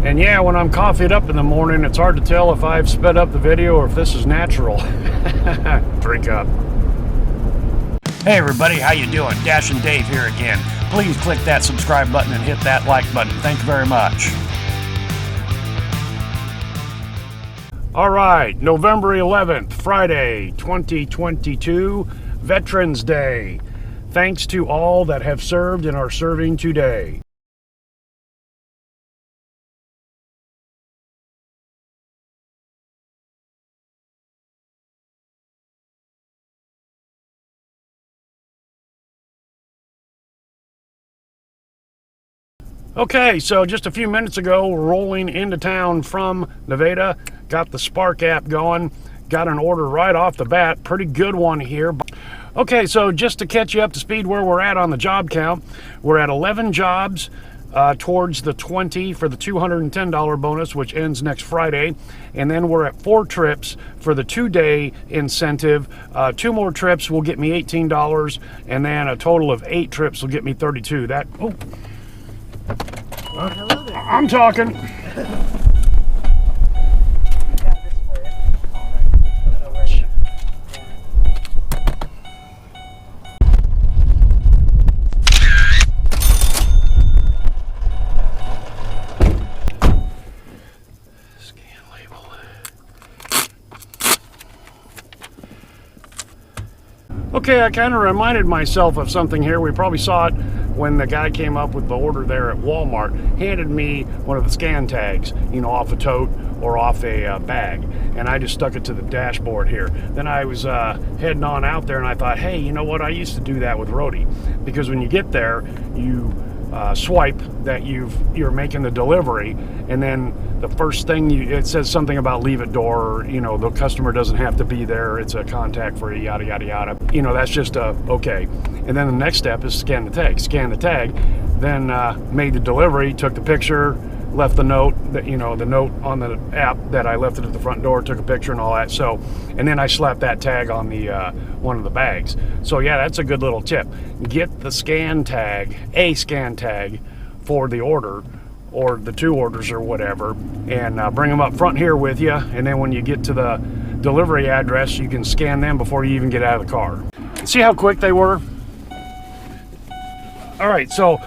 And yeah, when I'm coffeeed up in the morning, it's hard to tell if I've sped up the video or if this is natural. Drink up. Hey everybody, how you doing? Dash and Dave here again. Please click that subscribe button and hit that like button. Thank you very much. All right, November 11th, Friday, 2022, Veterans Day. Thanks to all that have served and are serving today. Okay, so just a few minutes ago, rolling into town from Nevada, got the Spark app going, got an order right off the bat, pretty good one here. Okay, so just to catch you up to speed where we're at on the job count, we're at 11 jobs towards the 20 for the $210 bonus, which ends next Friday, and then we're at 4 trips for the 2-day incentive. 2 more trips will get me $18, and then a total of 8 trips will get me $32. That, oh. I'm talking. Scan label. Okay, I kind of reminded myself of something here. We probably saw it when the guy came up with the order there at Walmart, handed me one of the scan tags, you know, off a tote or off a bag, and I just stuck it to the dashboard here. Then I was heading on out there and I thought, hey, you know what, I used to do that with Roadie, because when you get there, you swipe that you're making the delivery, and then the first thing it says something about leave at door, or, you know, the customer doesn't have to be there, it's a contact free, yada yada yada, you know, that's just okay. And then the next step is scan the tag, then made the delivery, took the picture, left the note, that, you know, the note on the app that I left it at the front door, took a picture and all that. So, and then I slapped that tag on the one of the bags. So yeah, that's a good little tip. Get the scan tag, a scan tag for the order or the 2 orders or whatever, and bring them up front here with you. And then when you get to the delivery address, you can scan them before you even get out of the car. See how quick they were? All right, so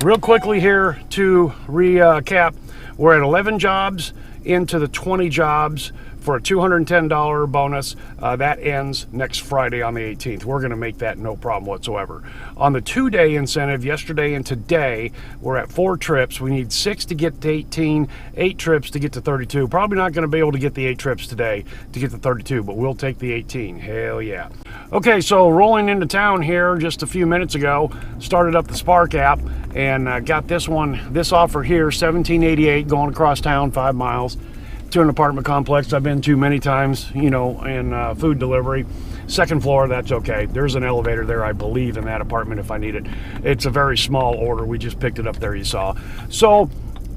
real quickly here to recap, we're at 11 jobs into the 20 jobs for a $210 bonus. That ends next Friday on the 18th. We're going to make that no problem whatsoever. On the 2-day incentive, yesterday and today, we're at 4 trips. We need 6 to get to 18, 8 trips to get to 32. Probably not going to be able to get the 8 trips today to get to 32, but we'll take the 18. Hell yeah. Okay, so rolling into town here just a few minutes ago, started up the Spark app and got this offer here, $17.88, going across town 5 miles. To an apartment complex I've been to many times, you know, in food delivery. 2nd floor, that's okay. There's an elevator there, I believe, in that apartment if I need it. It's a very small order. We just picked it up there, you saw. So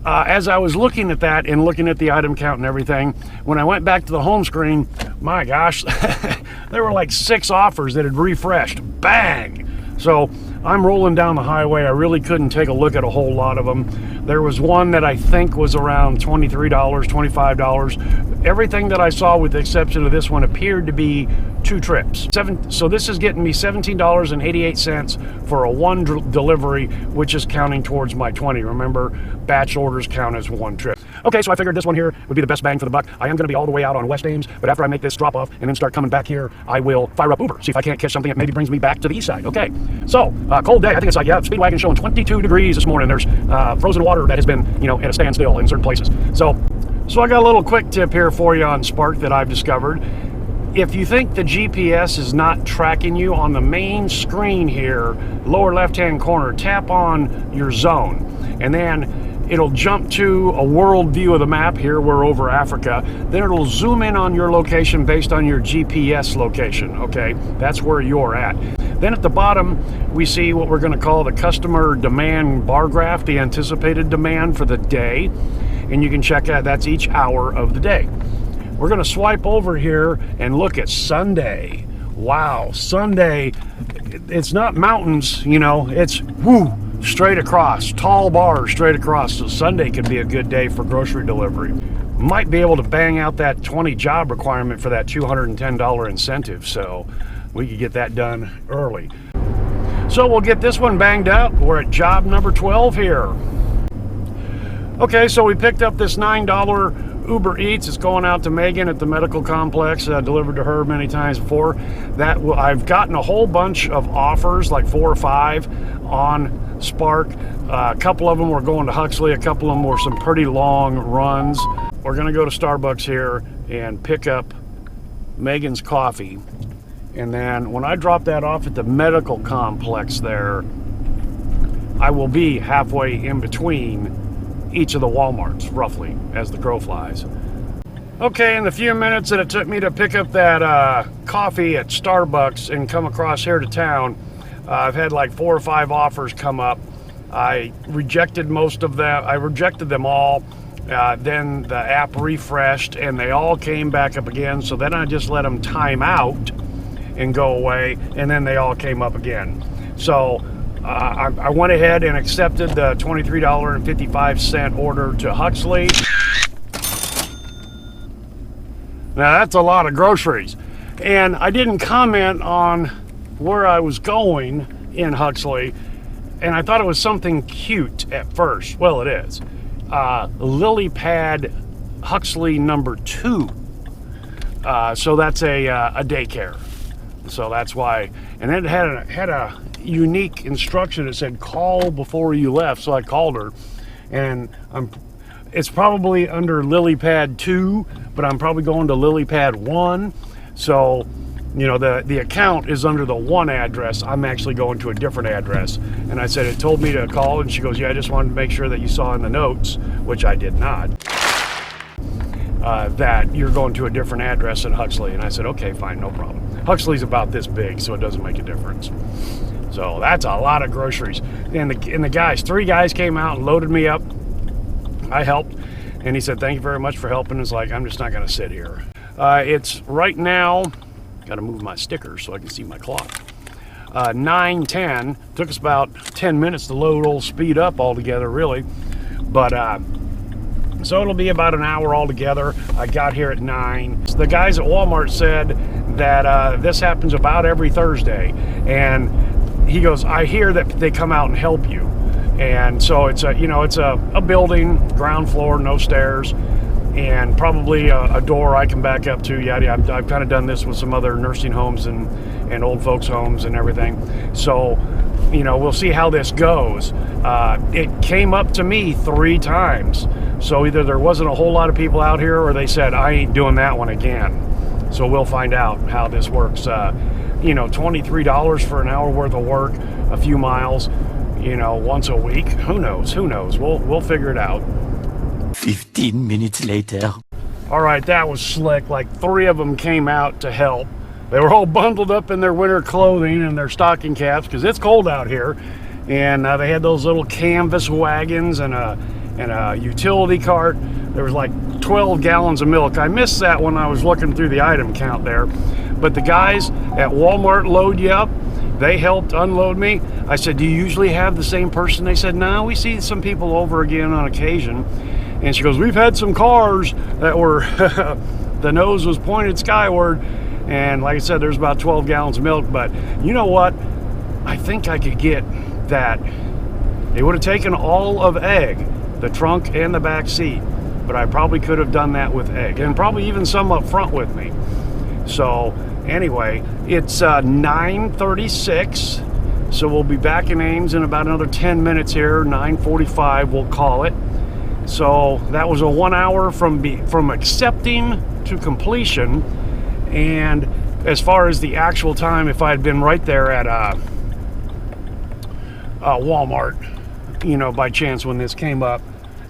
as I was looking at that and looking at the item count and everything, when I went back to the home screen, my gosh, there were like 6 offers that had refreshed. Bang! So I'm rolling down the highway. I really couldn't take a look at a whole lot of them. There was one that I think was around $23, $25. Everything that I saw, with the exception of this one, appeared to be 2 trips. So this is getting me $17.88 for a 1 delivery, which is counting towards my 20. Remember, batch orders count as 1 trip. Okay, so I figured this one here would be the best bang for the buck. I am going to be all the way out on West Ames, but after I make this drop off and then start coming back here, I will fire up Uber, see if I can't catch something that maybe brings me back to the east side. Okay, so cold day. I think it's like, yeah, Speedwagon showing 22 degrees this morning. There's frozen water that has been, you know, at a standstill in certain places. So I got a little quick tip here for you on Spark that I've discovered. If you think the GPS is not tracking you, on the main screen here, lower left-hand corner, tap on your zone, and then it'll jump to a world view of the map. Here we're over Africa. Then it'll zoom in on your location based on your GPS location. Okay, that's where you're at. Then at the bottom, we see what we're going to call the customer demand bar graph, the anticipated demand for the day. And you can check out, that's each hour of the day. We're going to swipe over here and look at Sunday. Wow, Sunday, it's not mountains, you know, it's woo, straight across, tall bars straight across. So Sunday could be a good day for grocery delivery. Might be able to bang out that 20 job requirement for that $210 incentive, so we could get that done early. So we'll get this one banged up. We're at job number 12 here. Okay, so we picked up this $9 Uber Eats. It's going out to Megan at the medical complex. Delivered to her many times before. I've gotten a whole bunch of offers, like 4 or 5 on Spark. A couple of them were going to Huxley. A couple of them were some pretty long runs. We're gonna go to Starbucks here and pick up Megan's coffee. And then when I drop that off at the medical complex there, I will be halfway in between each of the Walmarts, roughly, as the crow flies. Okay, in the few minutes that it took me to pick up that coffee at Starbucks and come across here to town, I've had like 4 or 5 offers come up. I rejected most of them. I rejected them all. Then the app refreshed and they all came back up again. So then I just let them time out and go away, and then they all came up again. So I went ahead and accepted the $23.55 order to Huxley. Now that's a lot of groceries. And I didn't comment on where I was going in Huxley, and I thought it was something cute at first. Well, it is. Lily Pad Huxley number 2. So that's a daycare. So that's why. And it had a unique instruction that said call before you left. So I called her, and it's probably under Lily Pad 2, but I'm probably going to Lily Pad 1. So, you know, the account is under the 1 address. I'm actually going to a different address. And I said, it told me to call, and she goes, yeah, I just wanted to make sure that you saw in the notes, which I did not, that you're going to a different address in Huxley. And I said, okay, fine, no problem. Huxley's about this big, so it doesn't make a difference. So that's a lot of groceries. And the guys, 3 guys came out and loaded me up. I helped, and he said, thank you very much for helping. It's like, I'm just not gonna sit here. It's right now, gotta move my sticker so I can see my clock. 9:10, took us about 10 minutes to load old Speed up altogether, really. But so it'll be about an hour altogether. I got here at 9. The guys at Walmart said that this happens about every Thursday. And he goes, I hear that they come out and help you. And so it's a building, ground floor, no stairs, and probably a door I can back up to. Yeah, I've kind of done this with some other nursing homes and old folks homes and everything. So, you know, we'll see how this goes. It came up to me 3 times. So either there wasn't a whole lot of people out here, or they said, I ain't doing that one again. So we'll find out how this works. You know, $23 for an hour worth of work, a few miles, you know, once a week. Who knows? We'll figure it out. 15 minutes later. All right, that was slick. Like 3 of them came out to help. They were all bundled up in their winter clothing and their stocking caps because it's cold out here. And they had those little canvas wagons and a utility cart. There was like 12 gallons of milk. I missed that when I was looking through the item count there. But the guys at Walmart load you up. They helped unload me. I said, do you usually have the same person? They said, no, we see some people over again on occasion. And she goes, we've had some cars that were, the nose was pointed skyward. And like I said, there's about 12 gallons of milk. But you know what? I think I could get that. It would have taken all of egg, the trunk and the back seat. But I probably could have done that with egg. And probably even some up front with me. So anyway, it's 9:36. So we'll be back in Ames in about another 10 minutes here. 9:45 we'll call it. So that was a 1 hour from accepting to completion. And as far as the actual time, if I had been right there at Walmart, you know, by chance when this came up,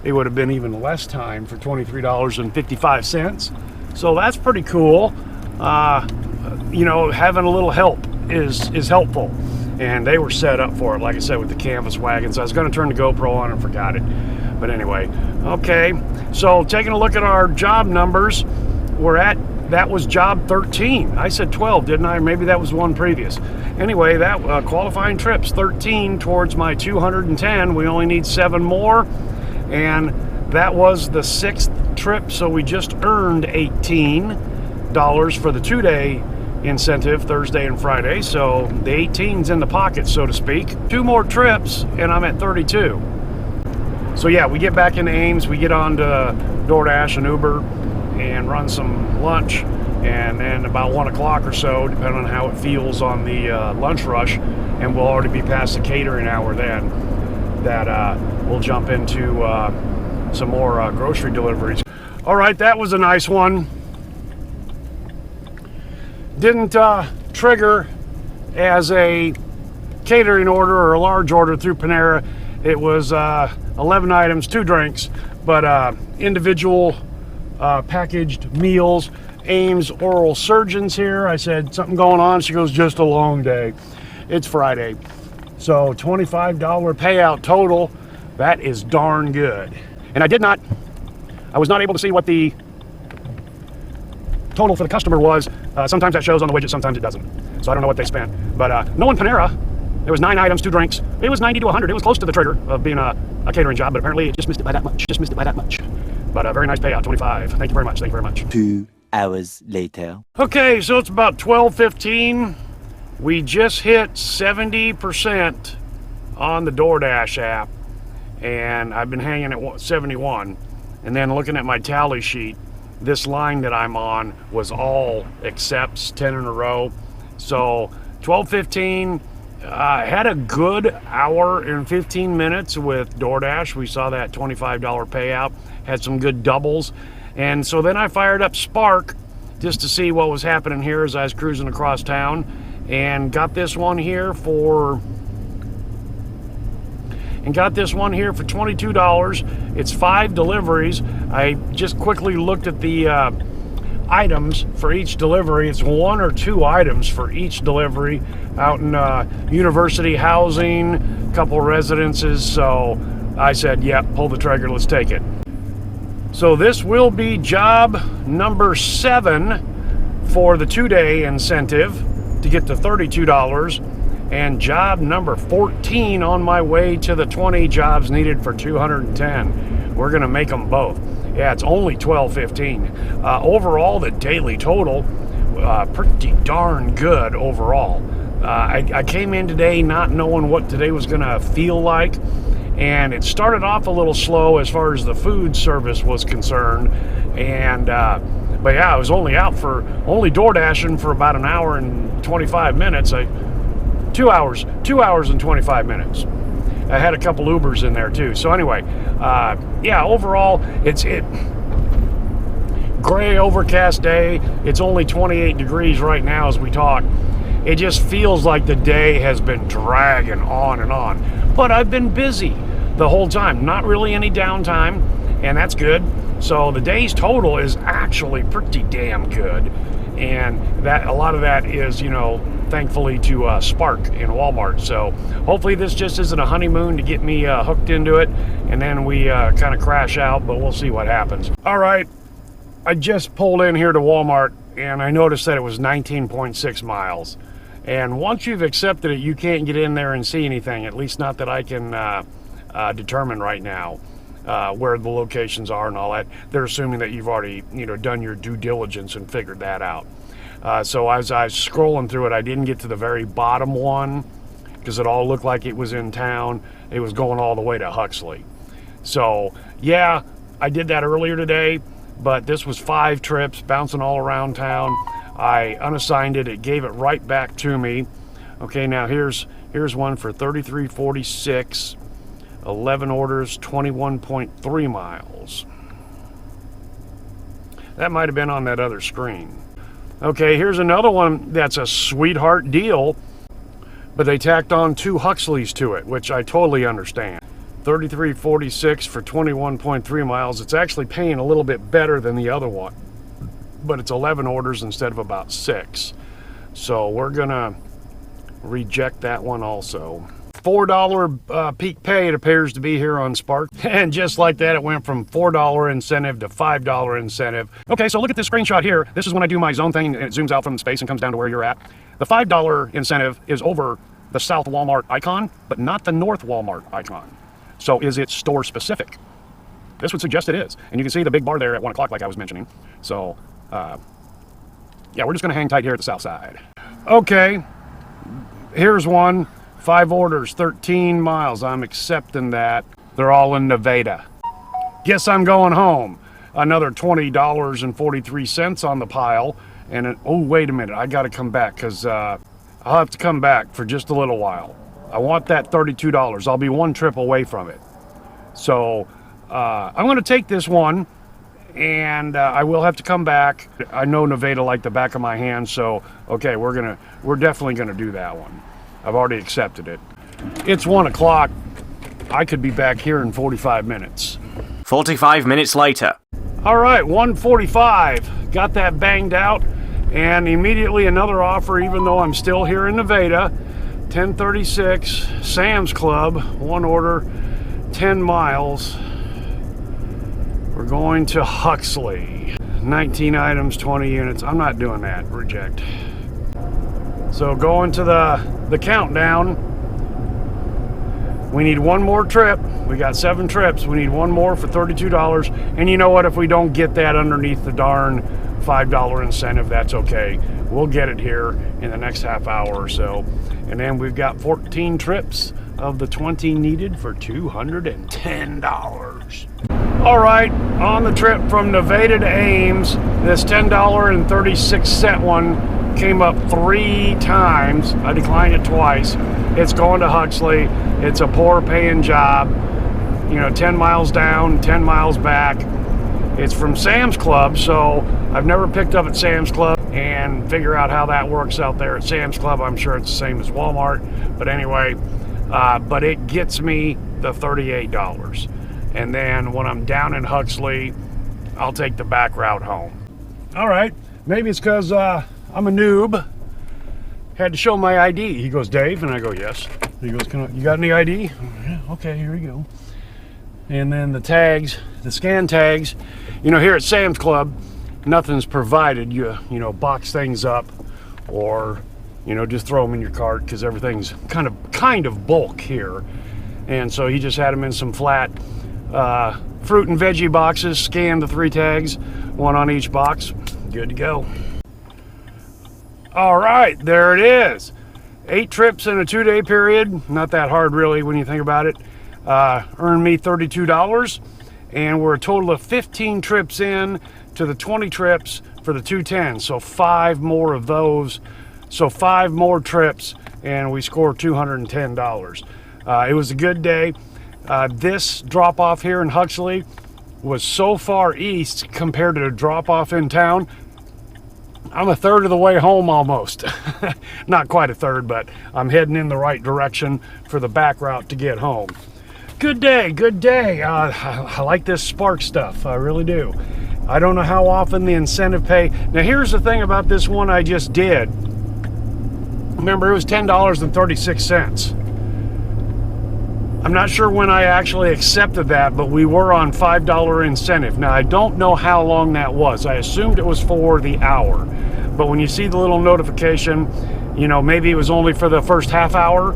it would have been even less time for $23.55. So that's pretty cool. You know, having a little help is helpful. And they were set up for it, like I said, with the canvas wagons. I was going to turn the GoPro on and forgot it. But anyway, okay. So taking a look at our job numbers, we're at that was job 13. I said 12, didn't I? Maybe that was one previous. Anyway, that qualifying trips 13 towards my 210. We only need 7 more, and that was the 6th trip, so we just earned $18 for the 2-day incentive, Thursday and Friday. So the 18's in the pocket, so to speak. 2 more trips and I'm at 32. So yeah, we get back into Ames, we get on to Doordash and Uber and run some lunch, and then about 1 o'clock or so, depending on how it feels on the lunch rush, and we'll already be past the catering hour then, that we'll jump into some more grocery deliveries. All right, that was a nice one. Didn't trigger as a catering order or a large order through Panera. It was 11 items, 2 drinks, but individual packaged meals. Ames oral surgeons here. I said, something going on? She goes, just a long day. It's Friday. So $25 payout total. That is darn good. And I was not able to see what the total for the customer was. Sometimes that shows on the widget, sometimes it doesn't. So I don't know what they spent. But knowing Panera, there was 9 items, 2 drinks. It was 90 to 100. It was close to the trigger of being a catering job, but apparently it just missed it by that much. But a very nice payout, 25. Thank you very much. 2 hours later. Okay, so it's about 12:15. We just hit 70% on the DoorDash app, and I've been hanging at 71. And then looking at my tally sheet, this line that I'm on was all accepts, 10 in a row. So 12:15, had a good hour and 15 minutes with DoorDash. We saw that $25 payout, had some good doubles. And so then I fired up Spark just to see what was happening here as I was cruising across town, and got this one here for $22. It's 5 deliveries. I just quickly looked at the items for each delivery. It's 1 or 2 items for each delivery out in university housing, a couple residences. So I said, yep, pull the trigger, let's take it. So this will be job number 7 for the 2-day incentive to get to $32. And job number 14 on my way to the 20 jobs needed for 210. We're gonna make them both. Yeah, it's only 12:15. Overall, the daily total, pretty darn good overall. I came in today not knowing what today was gonna feel like, and it started off a little slow as far as the food service was concerned. And but yeah, I was only DoorDashing for about an hour and 25 minutes. 2 hours and 25 minutes. I had a couple Ubers in there too. So anyway, yeah, overall, it's gray, overcast day. It's only 28 degrees right now as we talk. It just feels like the day has been dragging on and on. But I've been busy the whole time. Not really any downtime, and that's good. So the day's total is actually pretty damn good. And that a lot of that is, thankfully to Spark in Walmart. So hopefully this just isn't a honeymoon to get me hooked into it, and then we kind of crash out, but we'll see what happens. All right, I just pulled in here to Walmart, and I noticed that it was 19.6 miles. And once you've accepted it, you can't get in there and see anything, at least not that I can determine right now. Where the locations are and all that. They're assuming that you've already, done your due diligence and figured that out. So as I was scrolling through it, I didn't get to the very bottom one because it all looked like it was in town. It was going all the way to Huxley. So yeah, I did that earlier today, but this was 5 trips bouncing all around town. I unassigned it. It gave it right back to me. Okay, now here's one for $33.46. 11 orders, 21.3 miles. That might have been on that other screen. Okay, here's another one that's a sweetheart deal, but they tacked on 2 Huxleys to it, which I totally understand. $33.46 for 21.3 miles. It's actually paying a little bit better than the other one, but it's 11 orders instead of about 6. So we're gonna reject that one also. $4 peak pay, it appears to be here on Spark. And just like that, it went from $4 incentive to $5 incentive. Okay, so look at this screenshot here. This is when I do my zone thing, and it zooms out from the space and comes down to where you're at. The $5 incentive is over the South Walmart icon, but not the North Walmart icon. So is it store specific? This would suggest it is. And you can see the big bar there at 1 o'clock like I was mentioning. So, yeah, we're just gonna hang tight here at the south side. Okay, here's one. 5 orders, 13 miles. I'm accepting that. They're all in Nevada. Guess I'm going home. Another $20.43 on the pile. And oh, wait a minute. I got to come back because I'll have to come back for just a little while. I want that $32. I'll be one trip away from it. So I'm going to take this one, and I will have to come back. I know Nevada like the back of my hand, so okay, we're definitely going to do that one. I've already accepted it. It's 1 o'clock. I could be back here in 45 minutes. 45 minutes later. All right, 1:45. Got that banged out, and immediately another offer, even though I'm still here in Nevada. 1036, Sam's Club, 1 order, 10 miles. We're going to Huxley. 19 items, 20 units. I'm not doing that. Reject. So going to the countdown. We need one more trip. We got 7 trips. We need one more for $32. And you know what? If we don't get that underneath the darn $5 incentive, that's okay. We'll get it here in the next half hour or so. And then we've got 14 trips of the 20 needed for $210. All right, on the trip from Nevada to Ames, this $10.36 one came up 3 times. I declined it twice. It's going to Huxley. It's a poor paying job. You know, 10 miles down, 10 miles back. It's from Sam's Club, so I've never picked up at Sam's Club and figure out how that works out there at Sam's Club. I'm sure it's the same as Walmart, but anyway, but it gets me the $38. And then when I'm down in Huxley, I'll take the back route home. All right, maybe it's because I'm a noob. Had to show my ID. He goes, Dave, and I go, yes. He goes, you got any ID? Yeah, okay, here we go. And then the tags, the scan tags. You know, here at Sam's Club, nothing's provided. You know, box things up, or you know, just throw them in your cart because everything's kind of bulk here. And so he just had them in some flat fruit and veggie boxes. Scanned the 3 tags, 1 on each box. Good to go. All right, there it is. 8 trips in a 2-day period. Not that hard, really, when you think about it. Earned me $32, and we're a total of 15 trips in to the 20 trips for the 210. So 5 more of those. So 5 more trips, and we scored $210. It was a good day. This drop off here in Huxley was so far east compared to a drop off in town. I'm a third of the way home almost. Not quite a third, but I'm heading in the right direction for the back route to get home. Good day, good day. I like this Spark stuff, I really do. I don't know how often the incentive pay. Now here's the thing about this one I just did. Remember, it was $10.36. I'm not sure when I actually accepted that, but we were on $5 incentive. Now, I don't know how long that was. I assumed it was for the hour. But when you see the little notification, you know, maybe it was only for the first half hour.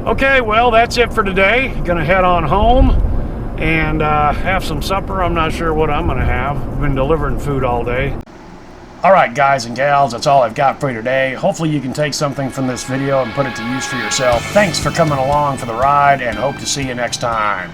Okay, well, that's it for today. Gonna head on home and have some supper. I'm not sure what I'm gonna have. I've been delivering food all day. All right, guys and gals, that's all I've got for you today. Hopefully you can take something from this video and put it to use for yourself. Thanks for coming along for the ride, and hope to see you next time.